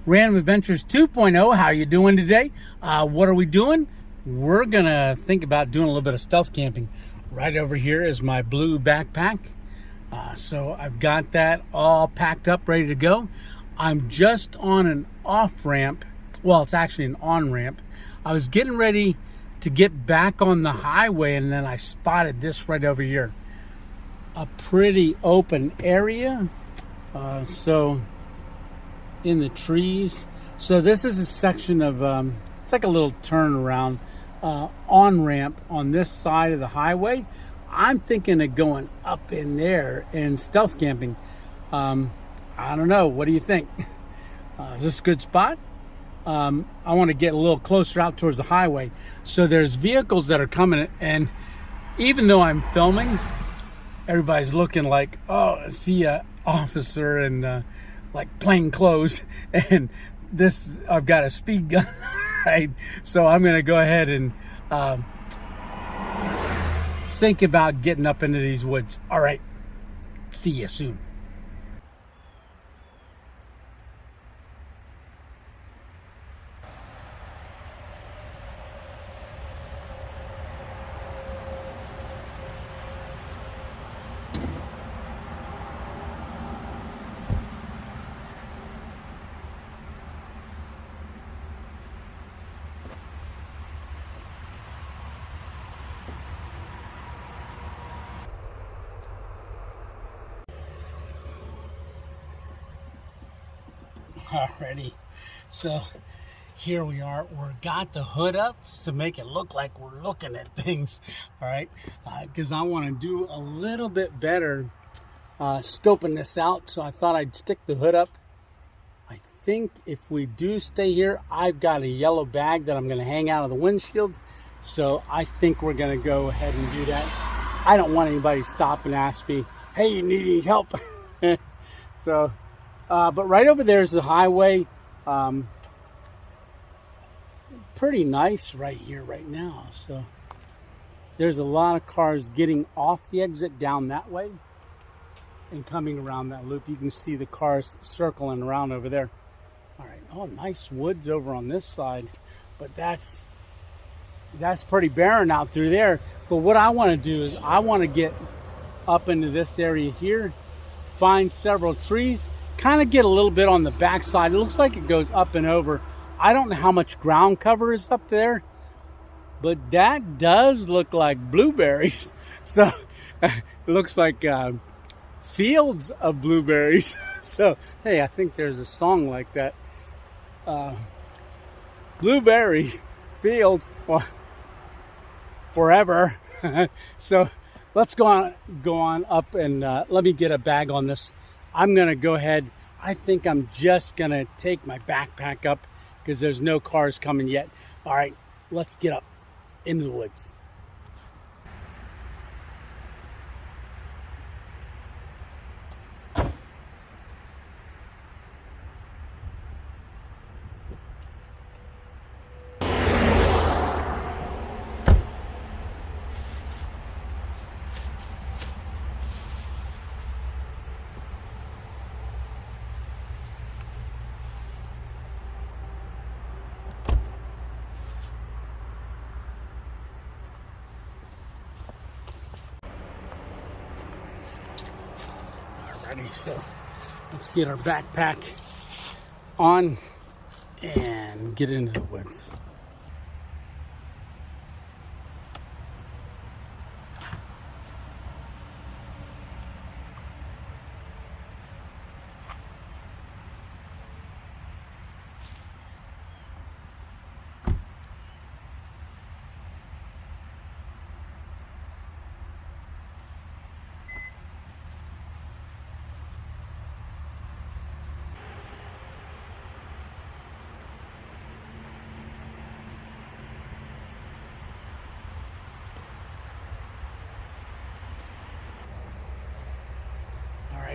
Random Adventures 2.0. How are you doing today? What are we doing? We're gonna think about doing a little bit of stealth camping. Right over here is my blue backpack. So I've got that all packed up, ready to go. I'm just on an off ramp. Well, it's actually an on ramp. I was getting ready to get back on the highway, and then I spotted this right over here. A pretty open area. So in the trees. So this is a section of, it's like a little turnaround on ramp on this side of the highway. I'm thinking of going up in there and stealth camping. I don't know. What do you think? Is this a good spot? I want to get a little closer out towards the highway. So there's vehicles that are coming, and even though I'm filming, everybody's looking like, oh, I see a officer in like plain clothes, and this, I've got a speed gun, right? So I'm going to go ahead and think about getting up into these woods. All right, see you soon. Alrighty, so here we are. We've got the hood up to make it look like we're looking at things. All right, because I want to do a little bit better scoping this out. So I thought I'd stick the hood up. I think if we do stay here, I've got a yellow bag that I'm going to hang out of the windshield. So I think we're going to go ahead and do that. I don't want anybody to stop and ask me, hey, you need any help? So. But right over there is the highway. Pretty nice right here right now. So there's a lot of cars getting off the exit down that way and coming around that loop. You can see the cars circling around over there. All right. Oh, nice woods over on this side. But that's pretty barren out through there. But what I want to do is I want to get up into this area here, find several trees, kind of get a little bit on the backside. It looks like it goes up and over. I don't know how much ground cover is up there, but that does look like blueberries. So it looks like fields of blueberries. So, hey, I think there's a song like that. Blueberry fields forever. So let's go on up and let me get a bag on this. I'm going to go ahead. I think I'm just going to take my backpack up because there's no cars coming yet. All right, let's get up into the woods. So let's get our backpack on and get into the woods.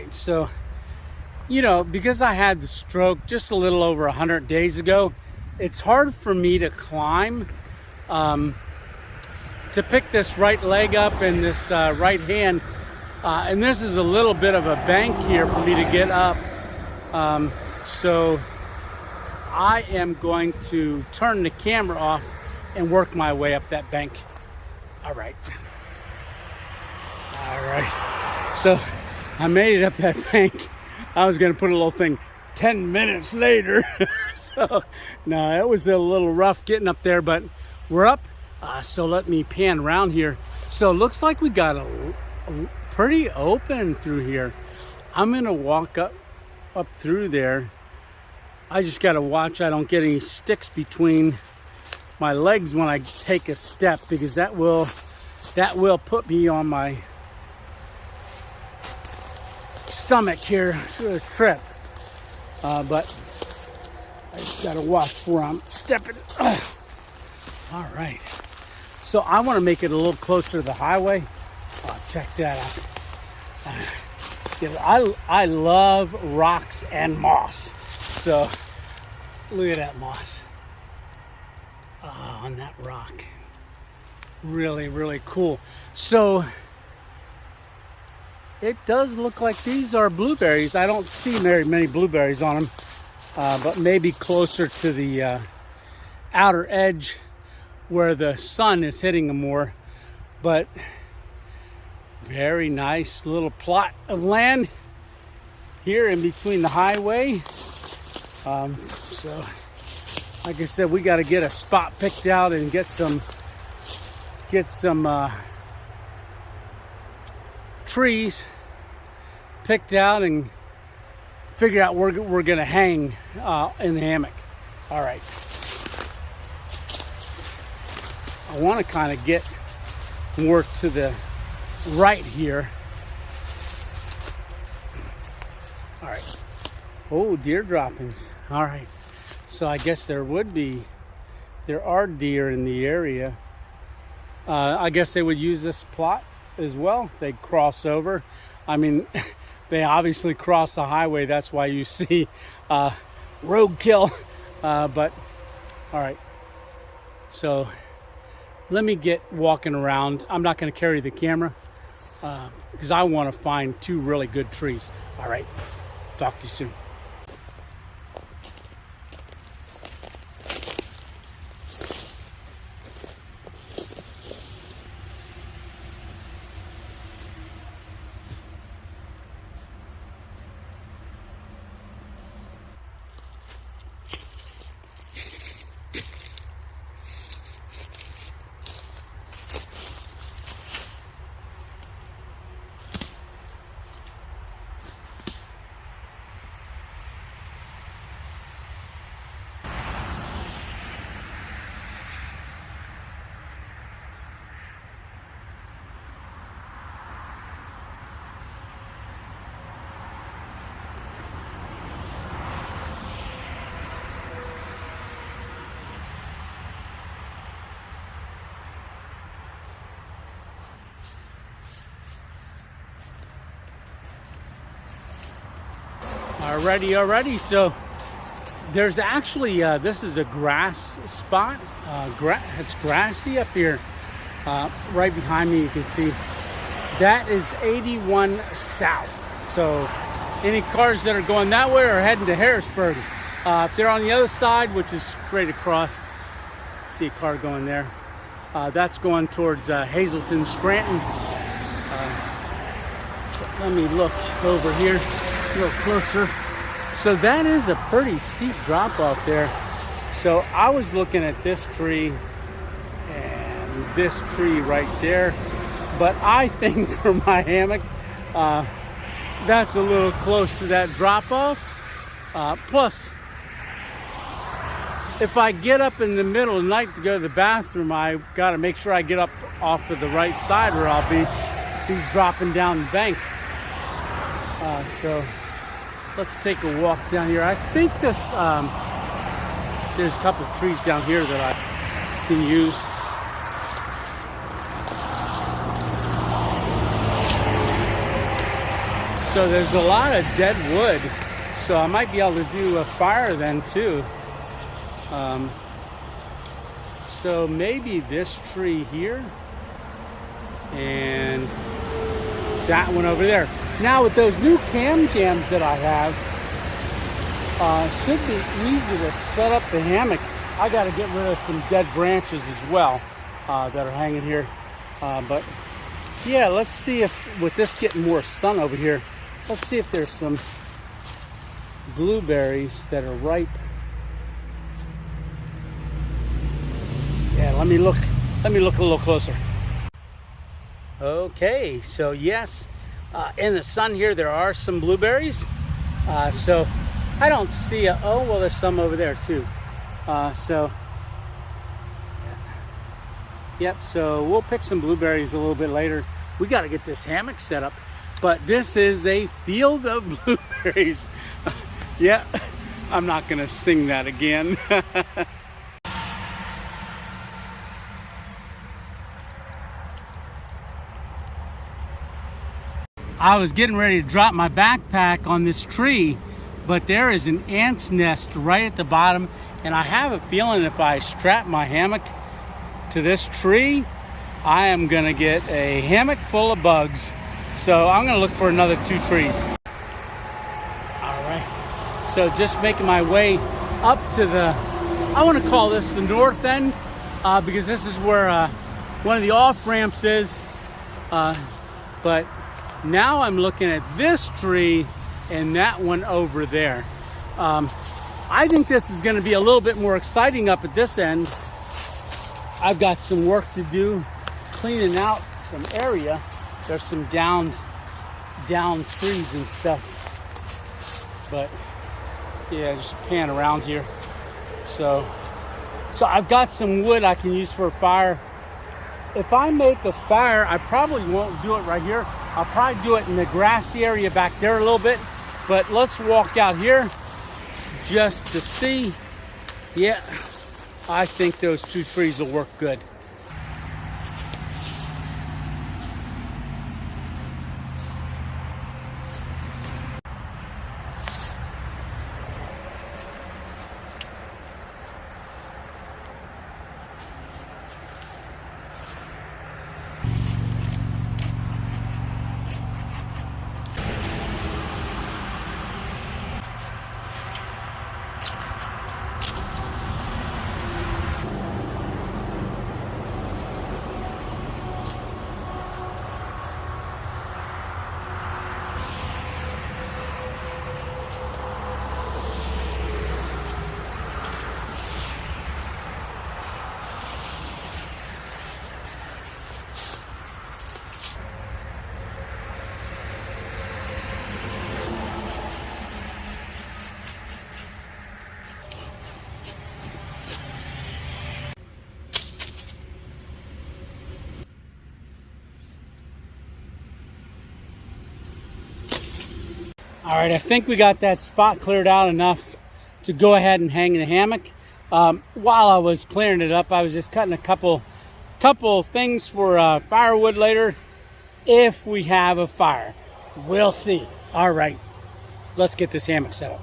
So, you know, because I had the stroke just a little over 100 days ago, it's hard for me to climb, to pick this right leg up and this right hand. And this is a little bit of a bank here for me to get up. So I am going to turn the camera off and work my way up that bank. All right. So I made it up that bank. I was going to put a little thing 10 minutes later. So no, it was a little rough getting up there, but we're up. So let me pan around here. So it looks like we got a pretty open through here. I'm going to walk up through there. I just got to watch I don't get any sticks between my legs when I take a step, because that will put me on my stomach here to a trip. But I just got to watch where I'm stepping. All right. So I want to make it a little closer to the highway. Check that out. I love rocks and moss. So look at that moss on that rock. Really, really cool. So it does look like these are blueberries. I don't see very many blueberries on them, but maybe closer to the outer edge where the sun is hitting them more. But very nice little plot of land here in between the highway. So like I said, we got to get a spot picked out and get some trees picked out and figure out where we're going to hang in the hammock. All right. I want to kind of get more to the right here. All right. Oh, deer droppings. All right. So I guess there are deer in the area. I guess they would use this plot as well. They'd cross over. I mean, they obviously cross the highway. That's why you see roadkill. But all right. So let me get walking around. I'm not going to carry the camera because I want to find two really good trees. All right. Talk to you soon. Alrighty. So there's actually this is a grass spot. It's grassy up here. Right behind me, you can see that is 81 South. So any cars that are going that way are heading to Harrisburg. If they're on the other side, which is straight across, see a car going there. That's going towards Hazleton, Scranton. Let me look over here a little closer. So that is a pretty steep drop off there. So I was looking at this tree and this tree right there, but I think for my hammock, that's a little close to that drop off. Plus, if I get up in the middle of the night to go to the bathroom, I got to make sure I get up off to the right side, or I'll be dropping down the bank. So let's take a walk down here. I think this there's a couple of trees down here that I can use. So there's a lot of dead wood, so I might be able to do a fire then too. So maybe this tree here and that one over there. Now with those new cam jams that I have, Should be easy to set up the hammock. I got to get rid of some dead branches as well that are hanging here. But yeah, let's see if with this getting more sun over here, let's see if there's some blueberries that are ripe. Yeah, let me look a little closer. Okay, so yes, in the sun here there are some blueberries. So I don't see oh well, there's some over there too. Yep, so we'll pick some blueberries a little bit later. We got to get this hammock set up, but this is a field of blueberries. Yeah, I'm not gonna sing that again. I was getting ready to drop my backpack on this tree, but there is an ant's nest right at the bottom, and I have a feeling if I strap my hammock to this tree, I am gonna get a hammock full of bugs. So I'm gonna look for another 2 trees. All right, so just making my way up to the, I wanna call this the north end, because this is where one of the off ramps is, but now I'm looking at this tree and that one over there. I think this is gonna be a little bit more exciting up at this end. I've got some work to do cleaning out some area. There's some down trees and stuff. But yeah, just pan around here. So I've got some wood I can use for a fire. If I make a fire, I probably won't do it right here. I'll probably do it in the grassy area back there a little bit. But let's walk out here just to see. Yeah, I think those 2 trees will work good. All right, I think we got that spot cleared out enough to go ahead and hang the hammock. While I was clearing it up, I was just cutting a couple things for firewood later, if we have a fire. We'll see. All right, let's get this hammock set up.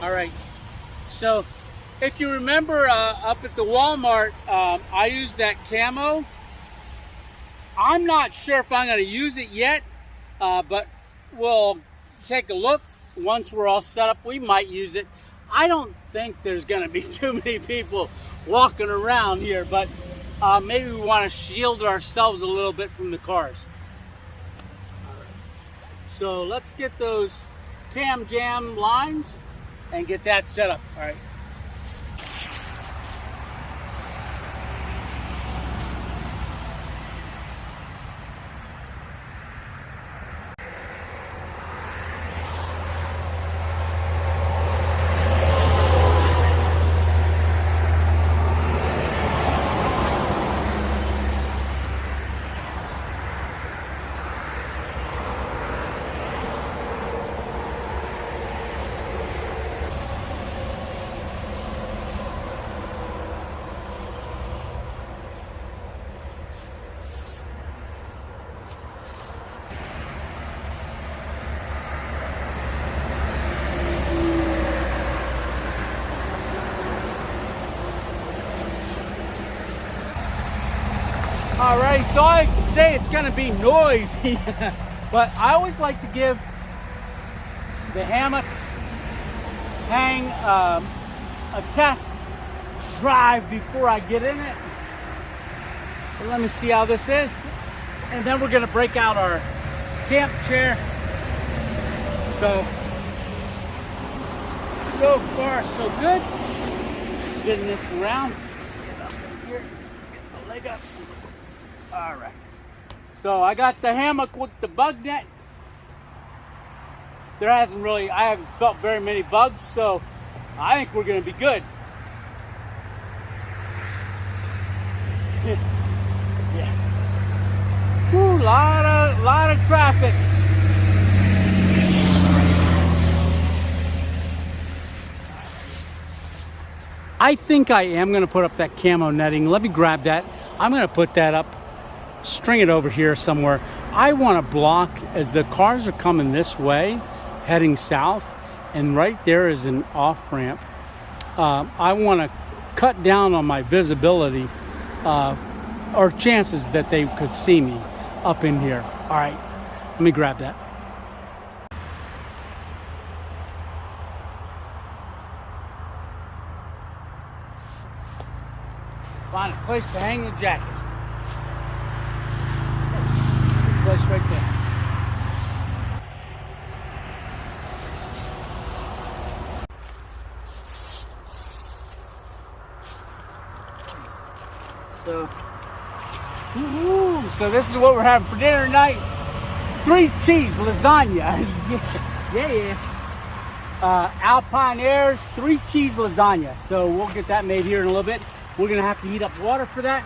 All right, so if you remember up at the Walmart, I used that camo. I'm not sure if I'm going to use it yet, but we'll take a look. Once we're all set up, we might use it. I don't think there's going to be too many people walking around here, but maybe we want to shield ourselves a little bit from the cars. All right. So let's get those cam jam lines and get that set up. All right. Alright, so I say it's gonna be noisy, but I always like to give the hammock hang a test drive before I get in it. So let me see how this is, and then we're gonna break out our camp chair. So far so good. Spin this around. Get up in here. Get the leg up. All right. So I got the hammock with the bug net. I haven't felt very many bugs, so I think we're gonna be good. Yeah. Woo, lot of traffic. I think I am going to put up that camo netting. Let me grab that. I'm going to put that up, string it over here somewhere. I want to block as the cars are coming this way, heading south, and right there is an off-ramp. I want to cut down on my visibility or chances that they could see me up in here. All right, let me grab that. Find a place to hang the jacket. Place right there. So this is what we're having for dinner tonight. 3 cheese lasagna. Yeah. Alpine Airs 3 cheese lasagna. So we'll get that made here in a little bit. We're gonna have to heat up water for that.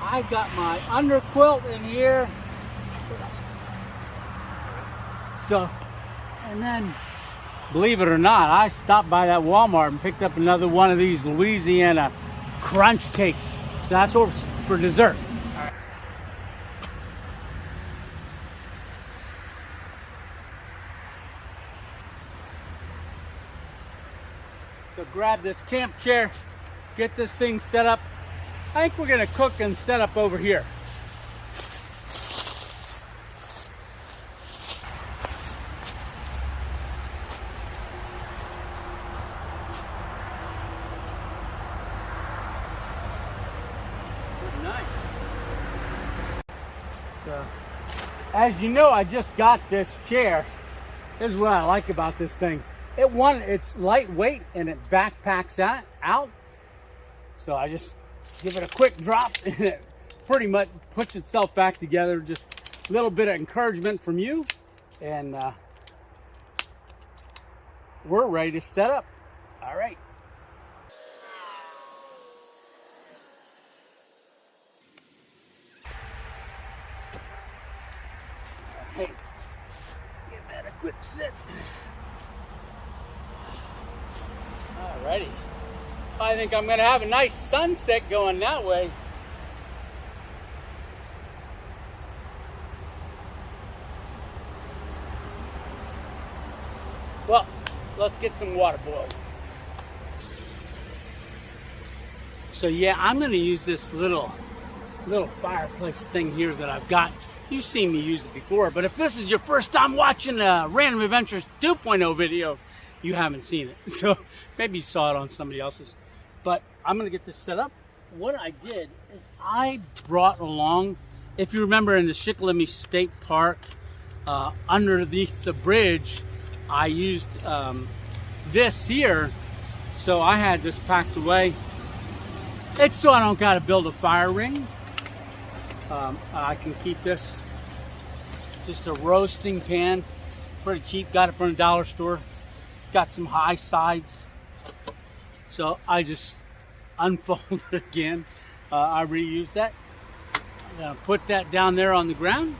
I've got my underquilt in here. So, and then, believe it or not, I stopped by that Walmart and picked up another one of these Louisiana crunch cakes. So that's for dessert. All right. So grab this camp chair, get this thing set up. I think we're gonna cook and set up over here. Nice. So, as you know, I just got this chair. This is what I like about this thing. It's lightweight and it backpacks out. So I just give it a quick drop and it pretty much puts itself back together. Just a little bit of encouragement from you, and we're ready to set up. All right. Hey, give that a quick sit. Alrighty. I think I'm gonna have a nice sunset going that way. Well, let's get some water boiled. So yeah, I'm gonna use this little fireplace thing here that I've got. You've seen me use it before, but if this is your first time watching a Random Adventures 2.0 video, you haven't seen it. So maybe you saw it on somebody else's. But I'm gonna get this set up. What I did is I brought along, if you remember in the Shikellamy State Park, underneath the bridge, I used this here. So I had this packed away. It's so I don't gotta build a fire ring. I can keep this, just a roasting pan, pretty cheap, got it from the dollar store. It's got some high sides. So I just unfold it again. I reuse that. I'm gonna put that down there on the ground,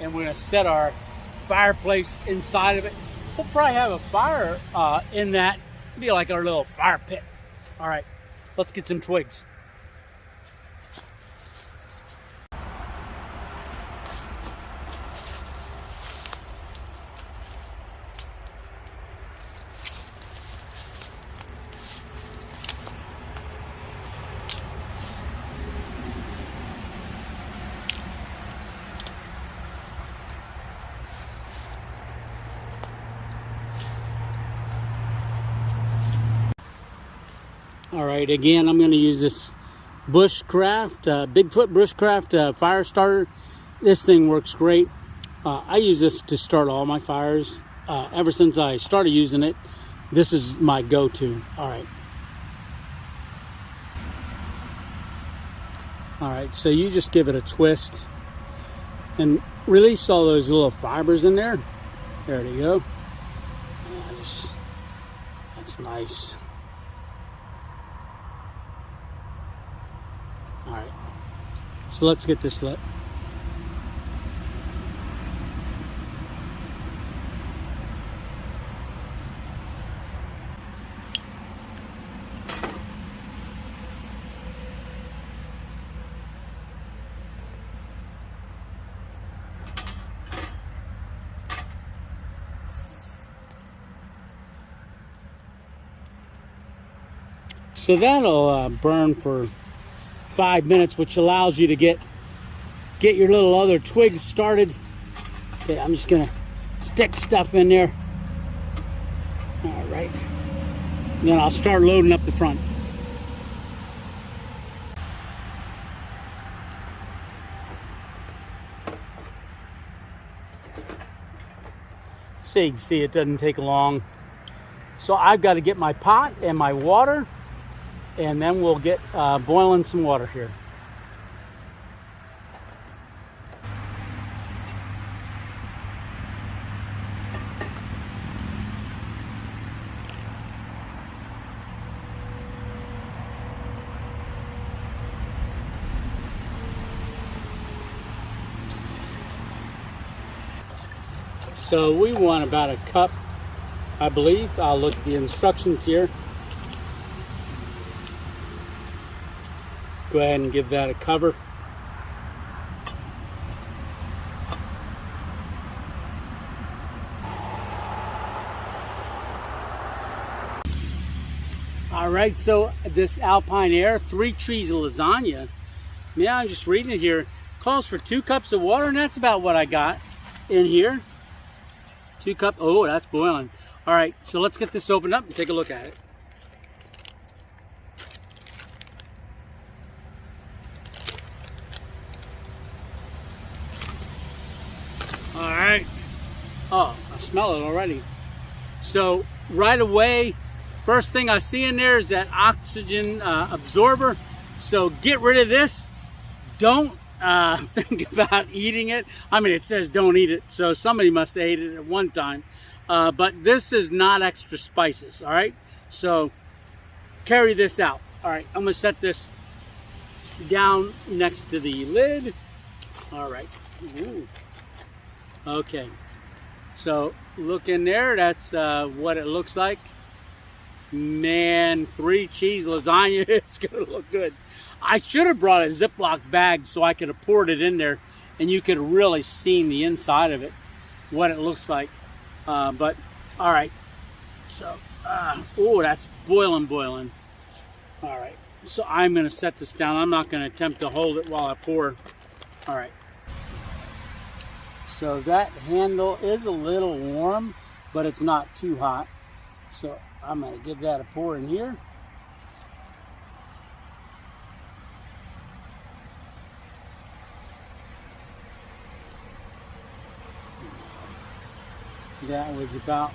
and we're gonna set our fireplace inside of it. We'll probably have a fire in that. It'll be like our little fire pit. All right, let's get some twigs. All right, again, I'm going to use this Bushcraft, Bigfoot Bushcraft fire starter. This thing works great. I use this to start all my fires. Ever since I started using it, this is my go-to. All right, so you just give it a twist and release all those little fibers in there. There you go. That's nice. All right, so let's get this lit. So that'll burn for 5 minutes, which allows you to get your little other twigs started. Okay, I'm just gonna stick stuff in there. All right, and then I'll start loading up the front. So you can see it doesn't take long. So I've got to get my pot and my water, and then we'll get boiling some water here. So we want about a cup, I believe. I'll look at the instructions here. Go ahead and give that a cover. All right, so this Alpine Air 3 trees of lasagna, yeah, I'm just reading it here, calls for 2 cups of water, and that's about what I got in here. 2 cups, oh, that's boiling. All right, so let's get this opened up and take a look at it. All right. Oh, I smell it already. So right away, first thing I see in there is that oxygen absorber. So get rid of this. Don't think about eating it. I mean, it says don't eat it, so somebody must have ate it at one time. But this is not extra spices, all right? So carry this out. All right, I'm gonna set this down next to the lid. All right. Ooh. Okay, so look in there. That's what it looks like. Man, 3 cheese lasagna. It's gonna look good. I should have brought a Ziploc bag so I could have poured it in there and you could have really seen the inside of it, what it looks like. But all right, so oh, that's boiling. All right, so I'm gonna set this down. I'm not gonna attempt to hold it while I pour. All right, so that handle is a little warm, but it's not too hot. So I'm gonna give that a pour in here. That was about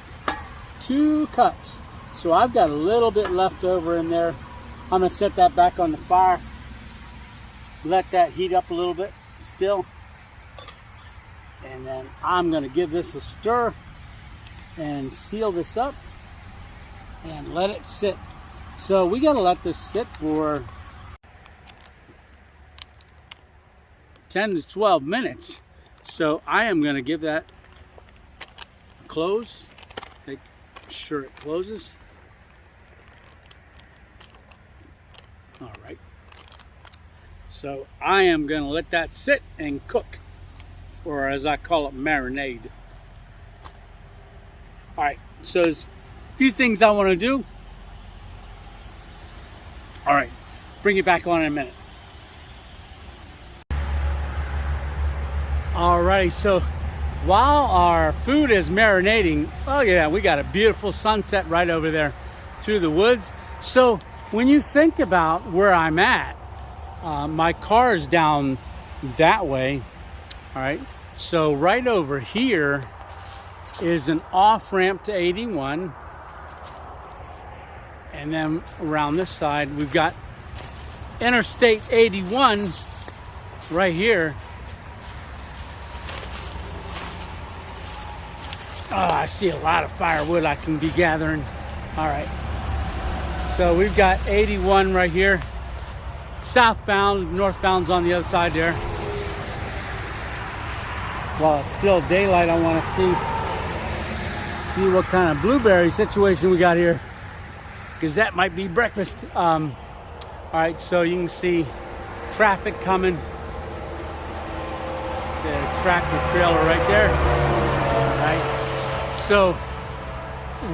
2 cups. So I've got a little bit left over in there. I'm gonna set that back on the fire. Let that heat up a little bit still. And then I'm gonna give this a stir and seal this up and let it sit. So we gotta let this sit for 10 to 12 minutes. So I am gonna give that close, make sure it closes. All right, so I am going to let that sit and cook, or as I call it, marinade. All right, so there's a few things I want to do. All right, bring it back on in a minute. All right, so while our food is marinating, oh yeah, we got a beautiful sunset right over there through the woods. So when you think about where I'm at, my car is down that way. All right, so right over here is an off ramp to 81, and then around this side we've got Interstate 81 right here. Oh, I see a lot of firewood I can be gathering. All right, so we've got 81 right here, southbound, northbound's on the other side there. While it's still daylight, I want to see what kind of blueberry situation we got here, because that might be breakfast. All right, so you can see traffic coming. It's a tractor trailer right there. All right, so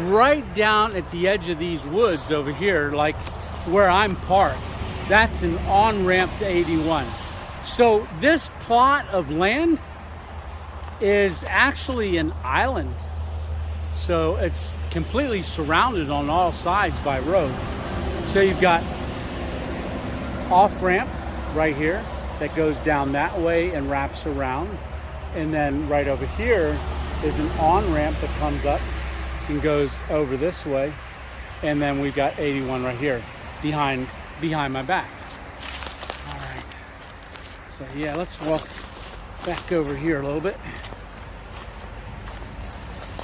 right down at the edge of these woods over here, like where I'm parked, that's an on-ramp to 81. So this plot of land is actually an island. So it's completely surrounded on all sides by roads. So you've got off-ramp right here that goes down that way and wraps around. And then right over here is an on-ramp that comes up and goes over this way. And then we've got 81 right here behind my back. All right. So yeah, let's walk back over here a little bit.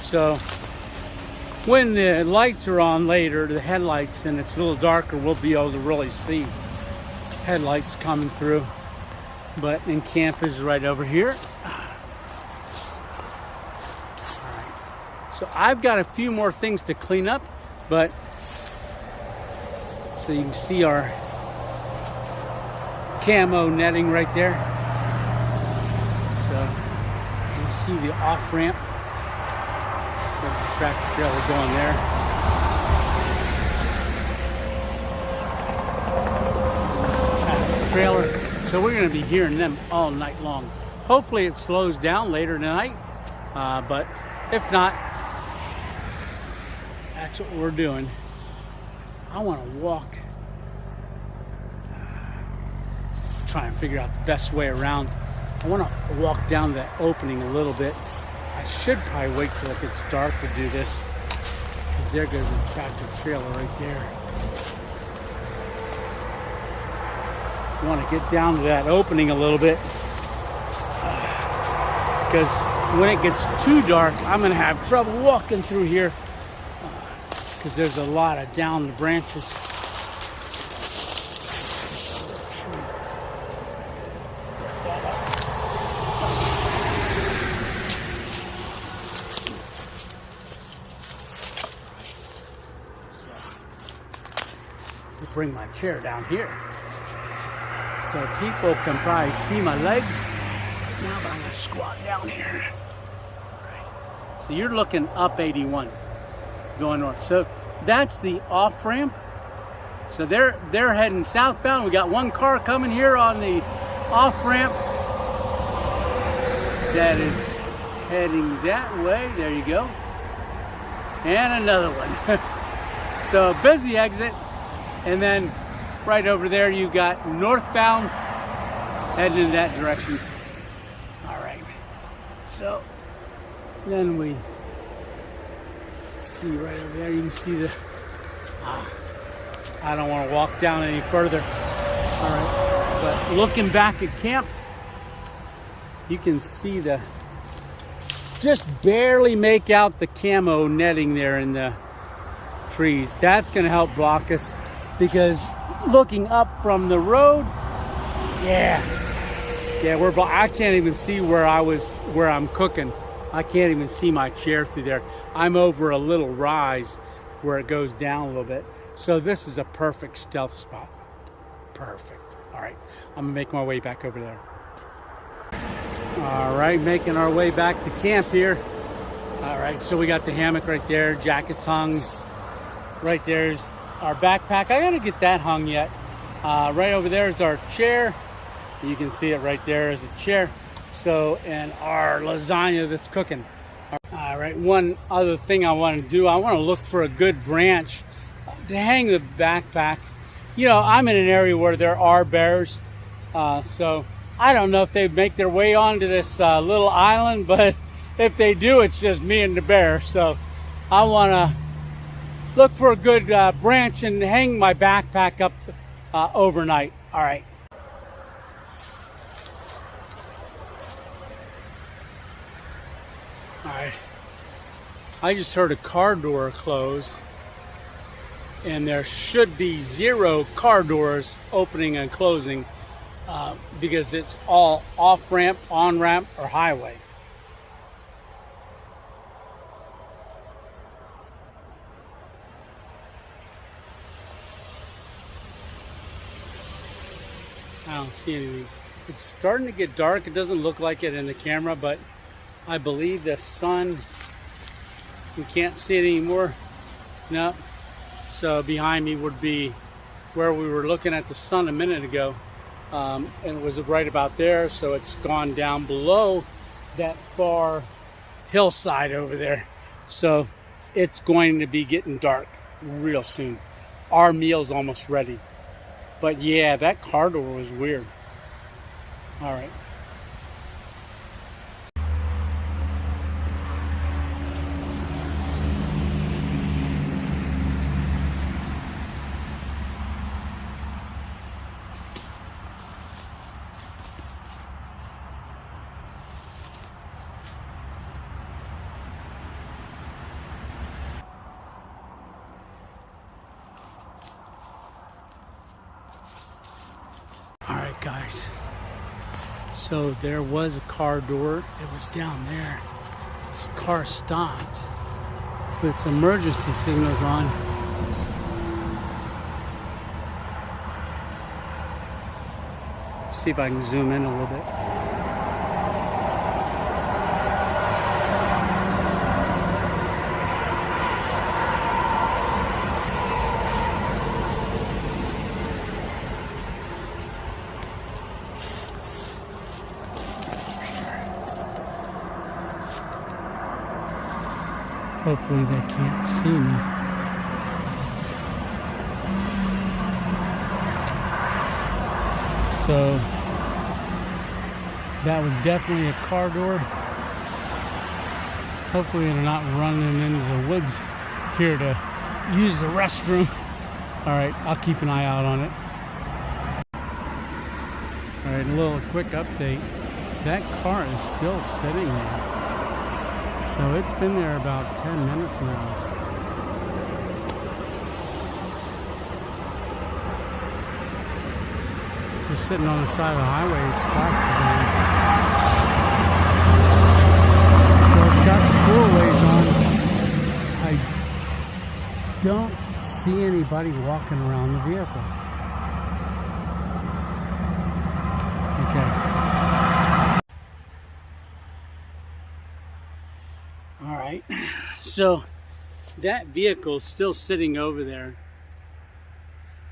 So when the lights are on later, the headlights, and it's a little darker, we'll be able to really see headlights coming through. But in camp is right over here. All right. So I've got a few more things to clean up, but so you can see our camo netting right there. So you can see the off-ramp. There's the tractor trailer going there. Tractor trailer. So we're going to be hearing them all night long. Hopefully it slows down later tonight, but if not, that's what we're doing. I want to walk, try and figure out the best way around. I want to walk down that opening a little bit. I should probably wait till it gets dark to do this, because there goes the tractor trailer right there. I want to get down to that opening a little bit, because when it gets too dark, I'm going to have trouble walking through here, because there's a lot of down the branches. Bring my chair down here so people can probably see my legs right now, but I'm going to squat down here. All right. So you're looking up 81 going north. So that's the off ramp. So they're heading southbound. We got one car coming here on the off ramp that is heading that way. There you go. And another one. So busy exit. And then right over there, you got northbound heading in that direction. All right. So then we see right over there, you can see the, I don't want to walk down any further. All right. But looking back at camp, you can see just barely make out the camo netting there in the trees. That's going to help block us. Because looking up from the road, yeah, I can't even see where I'm cooking. I can't even see my chair through there. I'm over a little rise where it goes down a little bit. So this is a perfect stealth spot. Perfect. All right, I'm gonna make my way back over there. All right, making our way back to camp here. All right, so we got the hammock right there, jackets hung. Right there's our backpack. I gotta get that hung yet. Right over there is our chair. You can see it right there as a chair. So, and our lasagna that's cooking. All right, one other thing I want to do, I want to look for a good branch to hang the backpack. You know, I'm in an area where there are bears, so I don't know if they make their way onto this little island, but if they do, it's just me and the bear. So I want to look for a good branch and hang my backpack up overnight. All right. All right. I just heard a car door close, and there should be 0 car doors opening and closing because it's all off ramp, on ramp, or highway. I don't see anything. It's starting to get dark. It doesn't look like it in the camera, but I believe the sun, we can't see it anymore. No. So behind me would be where we were looking at the sun a minute ago. And it was right about there. So it's gone down below that far hillside over there. So it's going to be getting dark real soon. Our meal's almost ready. But yeah, that car door was weird. All right. All right, guys. So there was a car door. It was down there. This car stopped. But its emergency signal's on. See if I can zoom in a little bit. Hopefully they can't see me. So that was definitely a car door. Hopefully they're not running into the woods here to use the restroom. All right, I'll keep an eye out on it. All right, a little quick update. That car is still sitting there. So it's been there about 10 minutes now. Just sitting on the side of the highway, its flashes on. So it's got the 4 ways on. I don't see anybody walking around the vehicle. Okay. All right, so that vehicle is still sitting over there,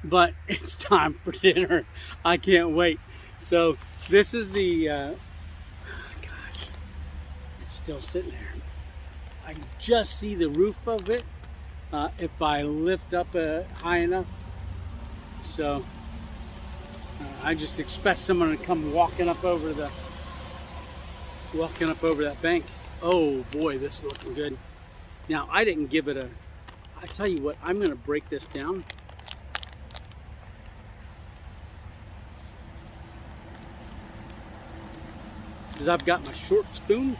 but it's time for dinner. I can't wait. So this is the, gosh, it's still sitting there. I can just see the roof of it if I lift up high enough. So I just expect someone to come walking up over that bank. Oh boy, this is looking good. Now, I didn't give it I tell you what, I'm gonna break this down. Because I've got my short spoon.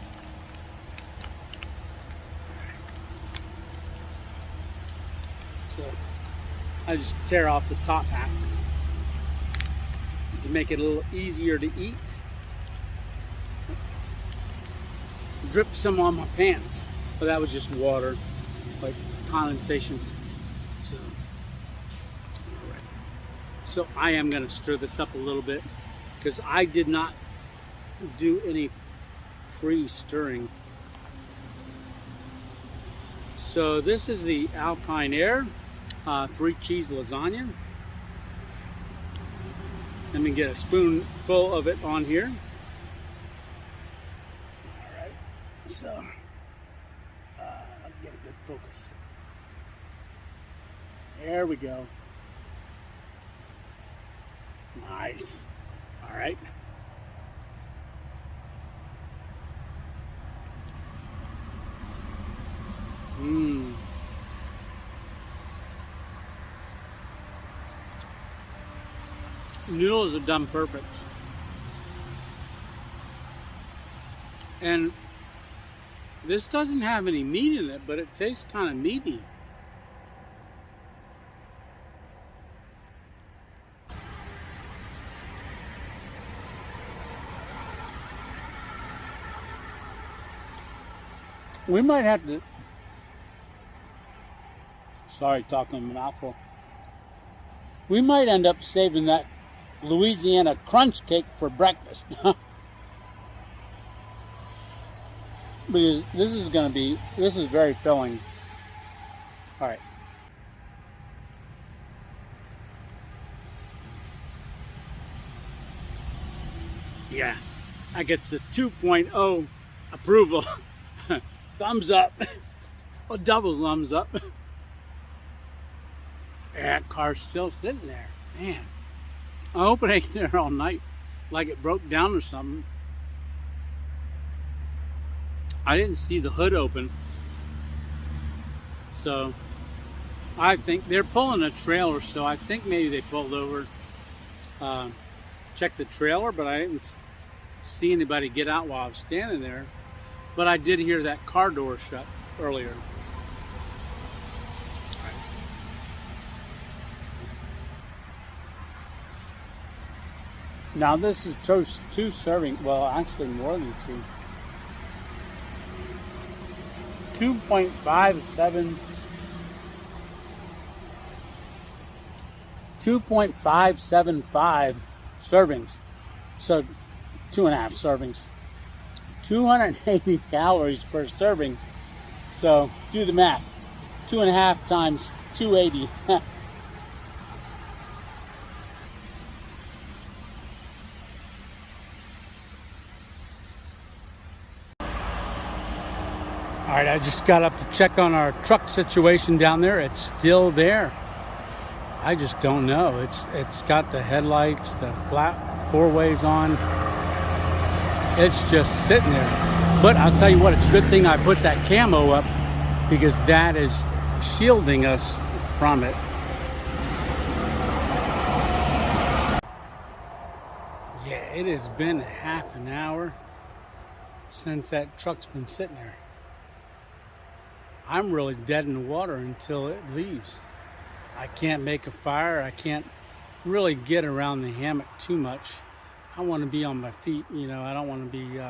So, I just tear off the top half to make it a little easier to eat. Drip some on my pants, but that was just water, like condensation. So, all right. So I am going to stir this up a little bit because I did not do any pre-stirring. So this is the Alpine Air 3-cheese lasagna. Let me get a spoonful of it on here. So, let's get a good focus. There we go. Nice. All right. Mmm. Noodles are done perfect. And this doesn't have any meat in it, but it tastes kind of meaty. We might have to, sorry, talking a mouthful. We might end up saving that Louisiana crunch cake for breakfast. Because this is very filling. All right. Yeah, I get the 2.0 approval. Thumbs up. Well, double thumbs up. That car's still sitting there. Man, I hope it ain't there all night, like it broke down or something. I didn't see the hood open, so I think they're pulling a trailer, so I think maybe they pulled over, checked the trailer, but I didn't see anybody get out while I was standing there. But I did hear that car door shut earlier. Now this is two serving, well actually more than two. 2.57 2.575 servings. So 2.5 servings. 280 calories per serving. So do the math. 2.5 times 280. All right, I just got up to check on our truck situation down there. It's still there. I just don't know. It's got the headlights, the flat four-ways on. It's just sitting there. But I'll tell you what, it's a good thing I put that camo up, because that is shielding us from it. Yeah, it has been half an hour since that truck's been sitting there. I'm really dead in the water until it leaves. I can't make a fire. I can't really get around the hammock too much. I want to be on my feet, you know. I don't want to be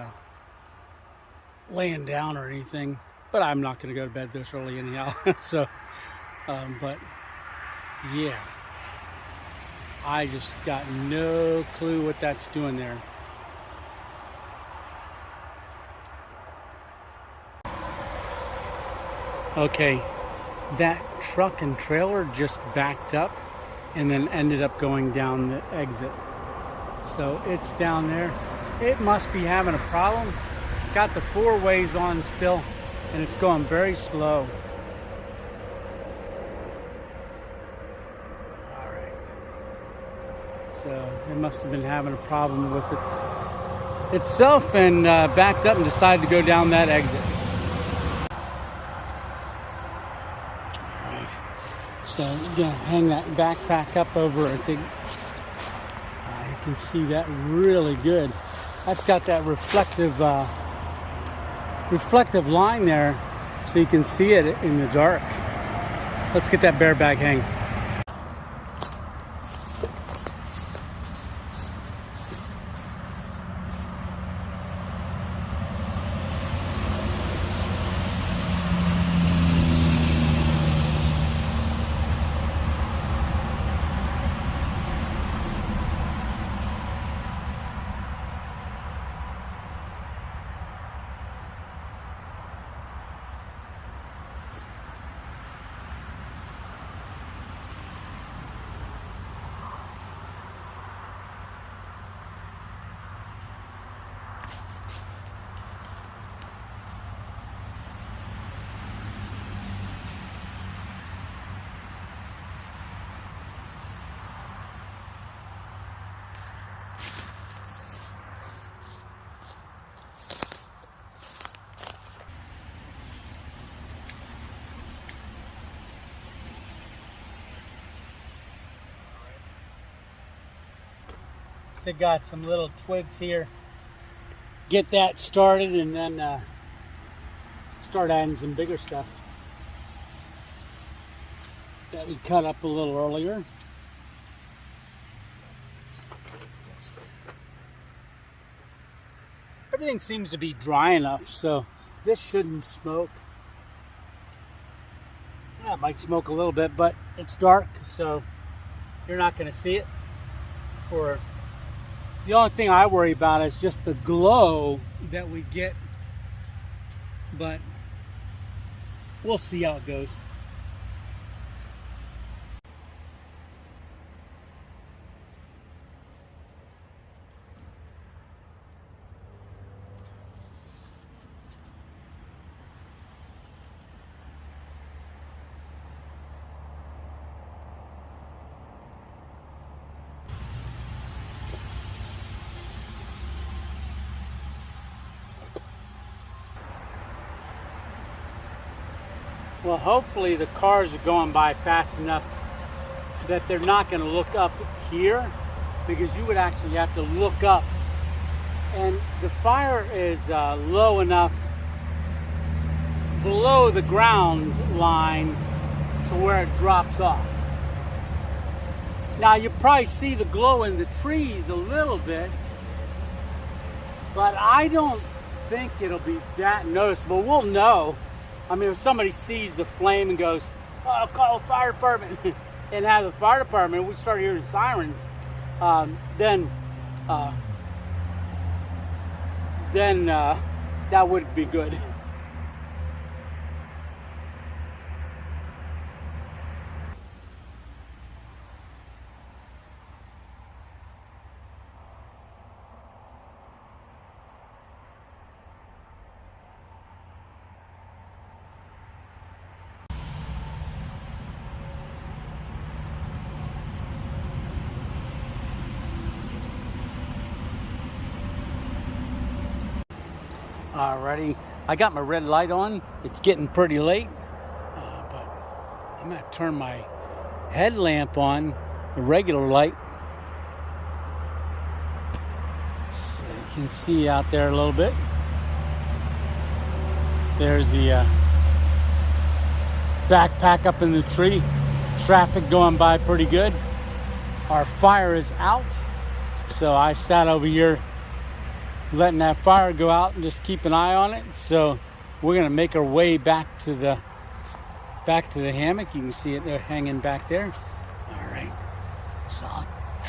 laying down or anything. But I'm not going to go to bed this early anyhow. So, but yeah, I just got no clue what that's doing there. Okay, that truck and trailer just backed up and then ended up going down the exit. So it's down there. It must be having a problem. It's got the four ways on still, and it's going very slow. All right. So it must have been having a problem with itself and backed up and decided to go down that exit. So I'm gonna hang that backpack up over, I think you can see that really good. That's got that reflective line there, so you can see it in the dark. Let's get that bear bag hang. Still got some little twigs here. Get that started and then start adding some bigger stuff that we cut up a little earlier. Everything seems to be dry enough, so this shouldn't smoke. Yeah, it might smoke a little bit, but it's dark, so you're not going to see it. Or the only thing I worry about is just the glow that we get, but we'll see how it goes. Well, hopefully the cars are going by fast enough that they're not going to look up here, because you would actually have to look up. And the fire is low enough below the ground line to where it drops off. Now you probably see the glow in the trees a little bit, but I don't think it'll be that noticeable. We'll know. I mean, if somebody sees the flame and goes, "Oh, I'll call the fire department," and have the fire department, we start hearing sirens, then that wouldn't be good. Alrighty, I got my red light on. It's getting pretty late, but I'm gonna turn my headlamp on, the regular light, so you can see out there a little bit. So there's the backpack up in the tree. Traffic going by pretty good. Our fire is out, so I sat over here letting that fire go out and just keep an eye on it. So we're gonna make our way back to the hammock. You can see it there hanging back there. All right, so I'll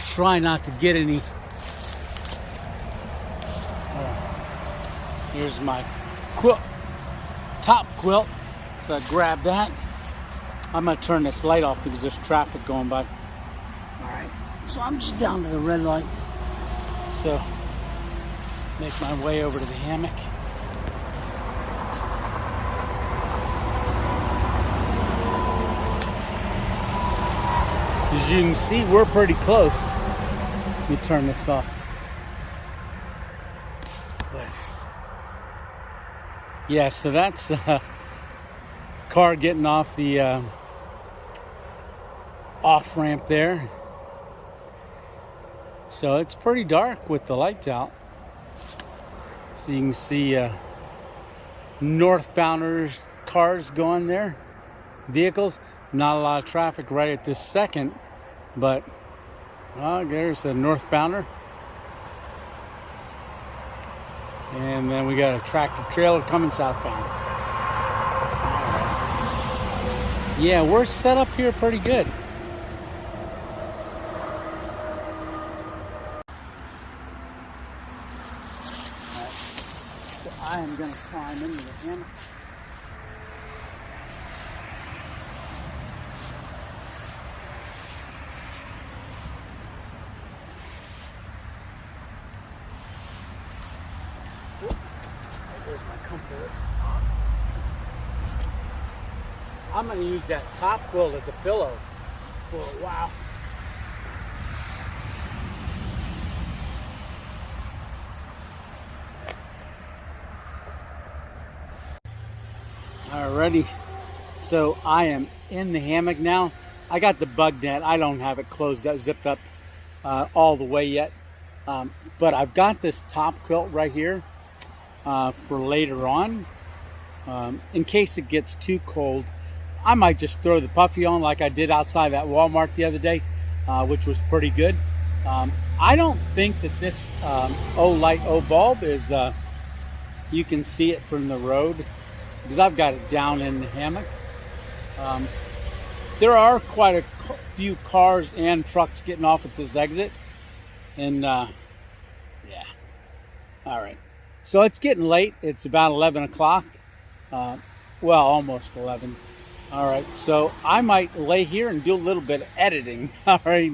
try not to get any. Here's my quilt, top quilt, so I grab that. I'm gonna turn this light off because there's traffic going by. All right, so I'm just down to the red light, so make my way over to the hammock. As you can see, we're pretty close. Let me turn this off. But yeah, so that's a car getting off the off ramp there. So it's pretty dark with the lights out. So you can see northbounders, cars going there, vehicles. Not a lot of traffic right at this second, but there's a northbounder. And then we got a tractor trailer coming southbound. Yeah, we're set up here pretty good. I am going to climb into the hammock. There's my comforter. I'm going to use that top quilt as a pillow for a while. Alrighty, so I am in the hammock now. I got the bug net. I don't have it closed up, zipped up all the way yet. But I've got this top quilt right here for later on. In case it gets too cold, I might just throw the puffy on like I did outside at Walmart the other day, which was pretty good. I don't think that this Light O bulb is, you can see it from the road because I've got it down in the hammock. There are quite a few cars and trucks getting off at this exit. And yeah, all right. So it's getting late. It's about 11 o'clock. Well, almost 11. All right, so I might lay here and do a little bit of editing. All right,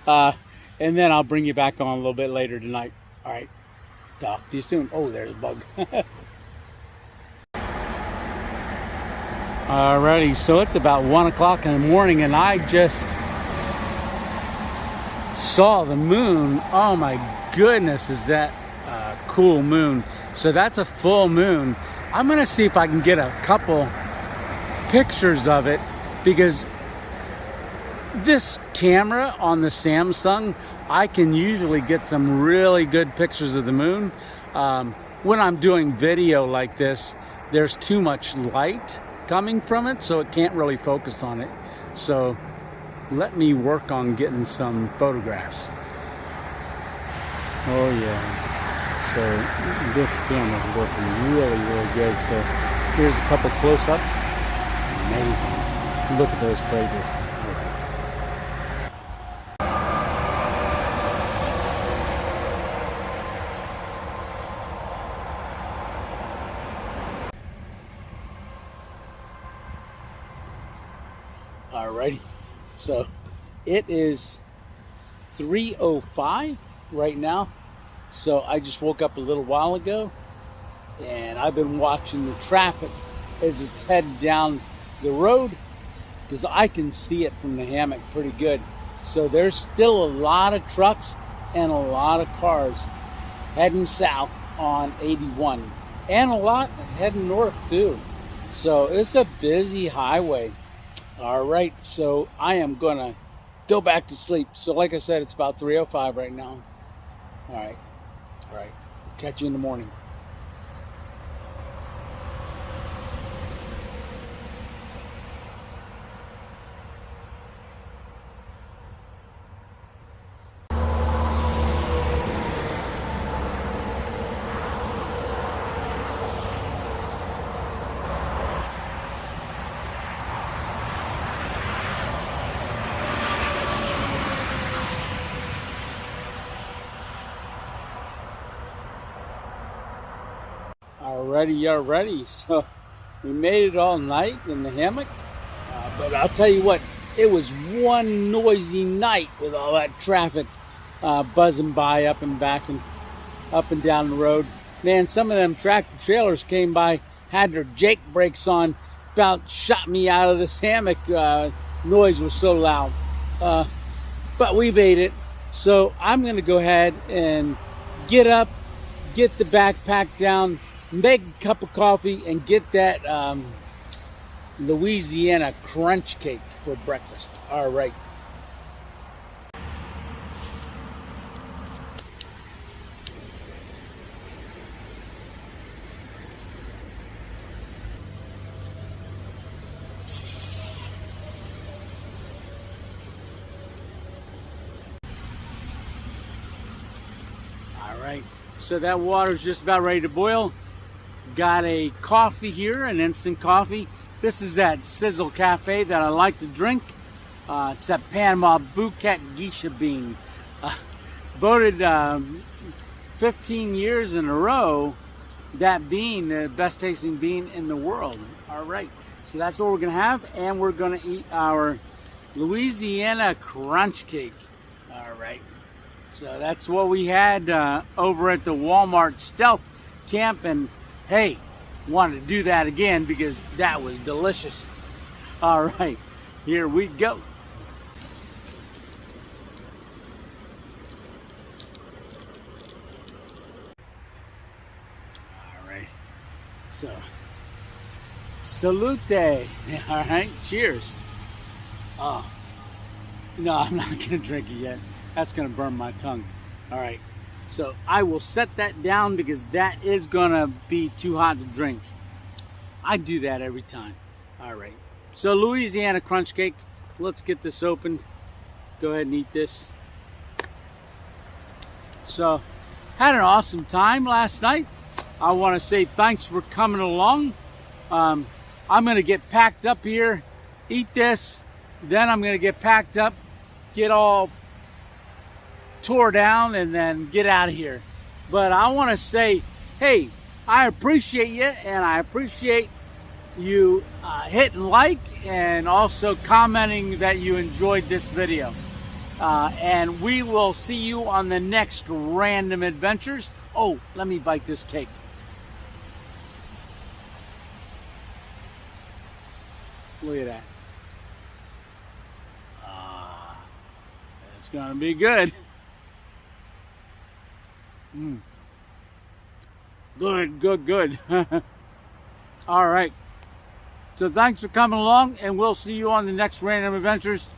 and then I'll bring you back on a little bit later tonight. All right, talk to you soon. Oh, there's a bug. Alrighty, so it's about 1 o'clock in the morning, and I just saw the moon. Oh my goodness, is that a cool moon? So that's a full moon. I'm gonna see if I can get a couple pictures of it, because this camera on the Samsung, I can usually get some really good pictures of the moon. When I'm doing video like this, there's too much light coming from it, so it can't really focus on it. So let me work on getting some photographs. Oh yeah. So this camera's working really good. So here's a couple close-ups. Amazing. Look at those craters. Alrighty, so it is 3:05 right now. So I just woke up a little while ago, and I've been watching the traffic as it's headed down the road, because I can see it from the hammock pretty good. So there's still a lot of trucks and a lot of cars heading south on 81, and a lot heading north too. So it's a busy highway. All right, so I am gonna go back to sleep. So like I said, it's about 3:05 right now. All right, catch you in the morning. Alrighty. So we made it all night in the hammock, but I'll tell you what, it was one noisy night with all that traffic buzzing by up and back and up and down the road. Man, some of them tractor trailers came by, had their Jake brakes on, about shot me out of this hammock. Noise was so loud, but we made it. So I'm gonna go ahead and get up, get the backpack down, make a cup of coffee, and get that Louisiana crunch cake for breakfast. All right. All right. So that water's just about ready to boil. Got a coffee here, an instant coffee. This is that Sizzle Cafe that I like to drink. It's that Panama Bouquet Geisha bean. Voted 15 years in a row, that bean, the best tasting bean in the world. All right, so that's what we're gonna have, and we're gonna eat our Louisiana crunch cake. All right, so that's what we had over at the Walmart Stealth Camp, and hey, wanted to do that again because that was delicious. All right, here we go. All right, so salute. All right, cheers. No, I'm not gonna drink it yet. That's gonna burn my tongue. All right, So I will set that down because that is gonna be too hot to drink. I do that every time. All right. So Louisiana crunch cake. Let's get this opened. Go ahead and eat this. So, had an awesome time last night. I want to say thanks for coming along. I'm going to get packed up here, eat this, then I'm going to get packed up, get all tore down, and then get out of here. But I want to say, hey, I appreciate you, and I appreciate you hitting like and also commenting that you enjoyed this video. And we will see you on the next Random Adventures. Oh, let me bite this cake. Look at that. It's gonna be good. Good, good, good. All right. So thanks for coming along, and we'll see you on the next Random Adventures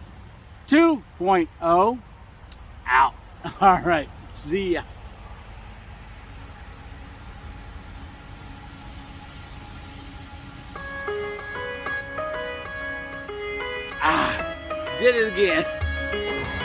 2.0 out. All right. See ya. Did it again.